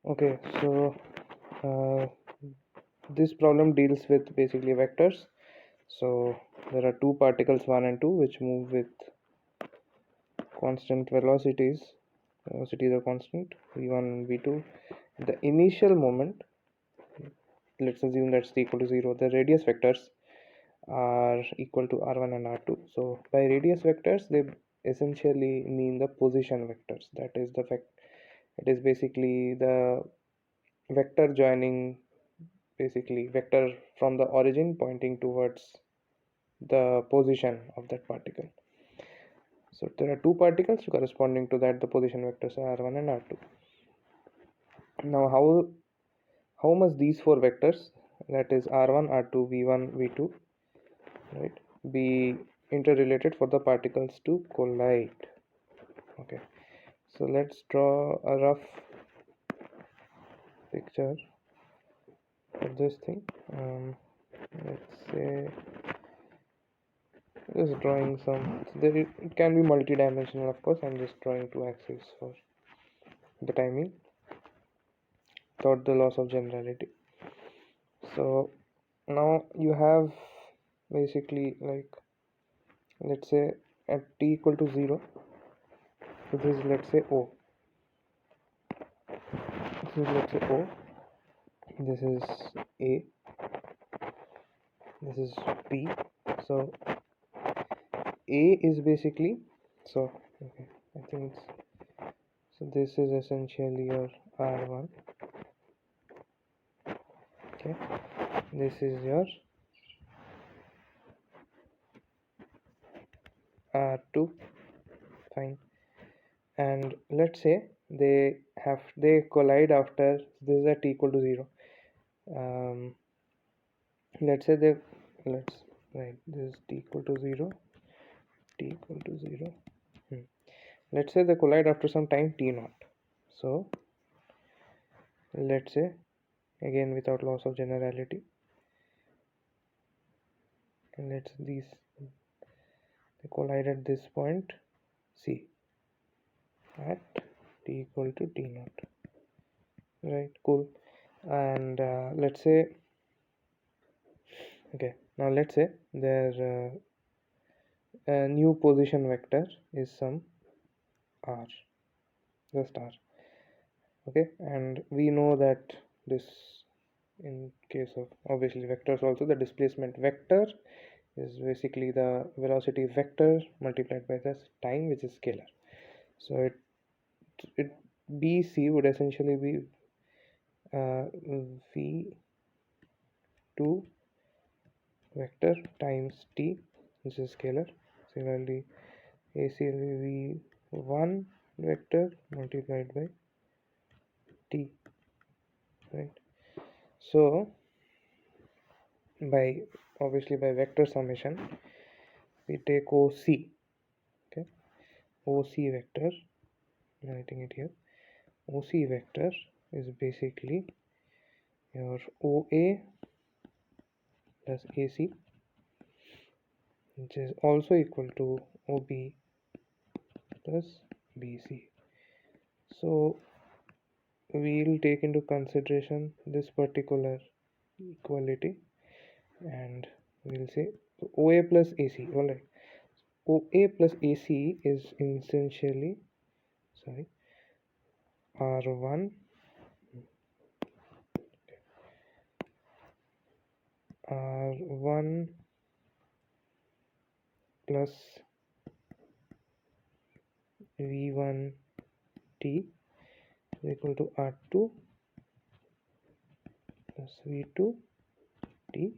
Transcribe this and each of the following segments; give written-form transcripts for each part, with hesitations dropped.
Okay, so uh, this problem deals with basically vectors. So there are two particles 1 and 2 which move with constant velocities. Velocities are constant v1 and v2. The initial moment, let's assume that's equal to 0. The radius vectors are equal to r1 and r2. So by radius vectors they essentially mean the position vectors. That is the fact. It is basically the vector joining, basically vector from the origin pointing towards the position of that particle. So there are two particles corresponding to that, the position vectors are r1 and r2. Now how must these four vectors, that is r1, r2, v1, v2, right, be interrelated for the particles to collide? Okay, so let's draw a rough picture of this thing. Let's say just drawing some, there it can be multi-dimensional, of course. I'm just drawing two axes for the timing without the loss of generality. So now you have basically, like, let's say at t equal to 0, so this is, let's say, O. This is, let's say, O. This is A. This is P. So A is basically, so okay, I think it's, so this is essentially your R1. Okay, this is your R2. Fine. And let's say they collide after, this is at t equal to 0. Let's say let's write this t equal to 0, t equal to 0. Let's say they collide after some time t naught. So let's say, again without loss of generality, and let's these they collide at this point C at t equal to t naught. Right, cool. And let's say, okay, now let's say their new position vector is some r, just r. Okay, and we know that this, in case of obviously vectors also, the displacement vector is basically the velocity vector multiplied by the time, which is scalar. So it bc would essentially be v2 vector times t, which is scalar. Similarly, ac will be v1 vector multiplied by t, right? So by obviously by vector summation we take OC. Okay, OC vector, I'm writing it here. OC vector is basically your OA plus AC, which is also equal to OB plus BC. So we'll take into consideration this particular equality and we'll say OA plus AC. Alright, OA plus AC is essentially, sorry, R1 R1 plus V1t is equal to R2 plus V2t,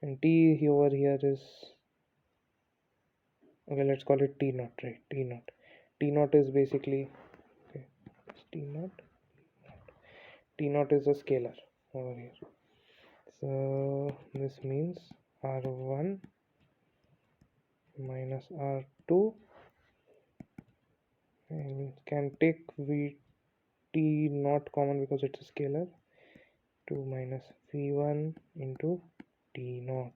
and t over here is, okay, let's call it t naught, right? T naught. T naught is basically, okay, t naught. T naught is a scalar over here. So this means R1 minus R2, and can take Vt naught common because it's a scalar, 2 minus V1 into T naught,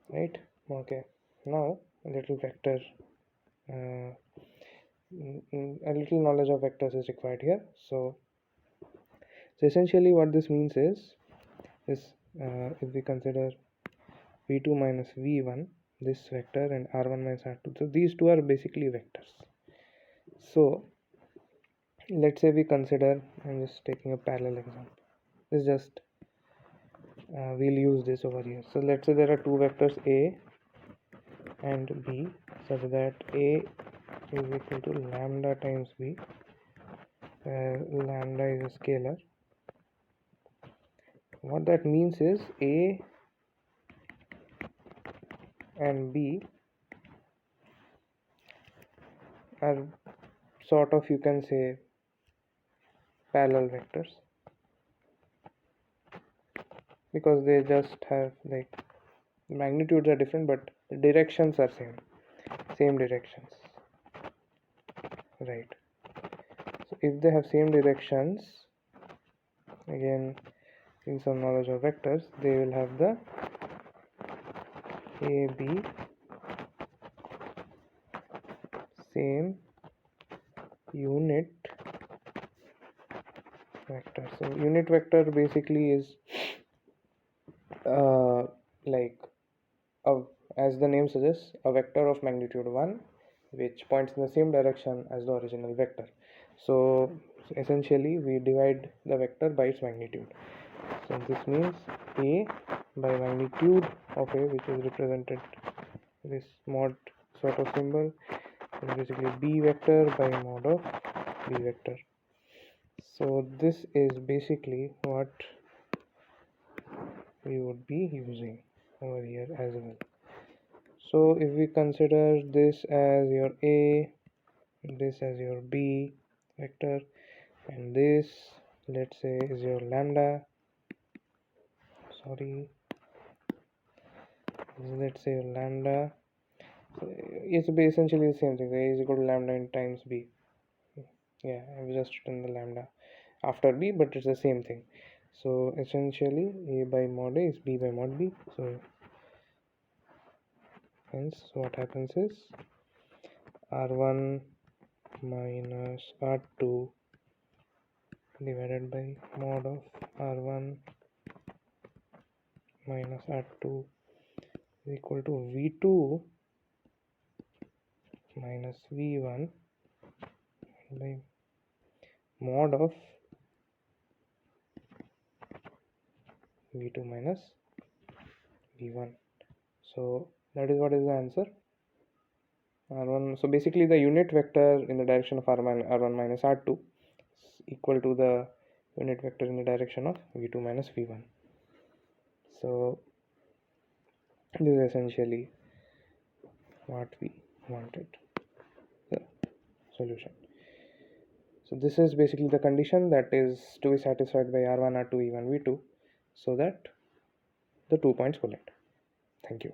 right? Okay, now a little vector a little knowledge of vectors is required here. So essentially what this means is if we consider v2 minus v1, this vector, and r1 minus r2, so these two are basically vectors. So let's say we consider, I'm just taking a parallel example, this just we'll use this over here. So let's say there are two vectors a and b, such that a is equal to lambda times b, where lambda is a scalar. What that means is a and b are sort of, you can say, parallel vectors, because they just have, like, magnitudes are different but the directions are same directions, right? So if they have same directions, again in some knowledge of vectors, they will have the AB same unit vector. So unit vector basically is like as the name suggests, a vector of magnitude 1 which points in the same direction as the original vector. So essentially we divide the vector by its magnitude. So this means a by magnitude of a, which is represented this mod sort of symbol, is basically b vector by mod of b vector. So this is basically what we would be using over here as well. So if we consider this as your a, this as your b vector, and this, let's say, is your lambda, sorry, let's say lambda, so it's essentially the same thing. A is equal to lambda in times b. Yeah, I've just written the lambda after b, but it's the same thing. So essentially a by mod a is b by mod b. So hence what happens is r1 minus r2 divided by mod of r1 minus r2 is equal to v2 minus v1 by mod of v2 minus v1. So that is what is the answer. R1, so basically the unit vector in the direction of r1 minus r2 is equal to the unit vector in the direction of v2 minus v1. So this is essentially what we wanted, the solution. So this is basically the condition that is to be satisfied by r1, r2, v1, v2, so that the 2 points collide. Thank you.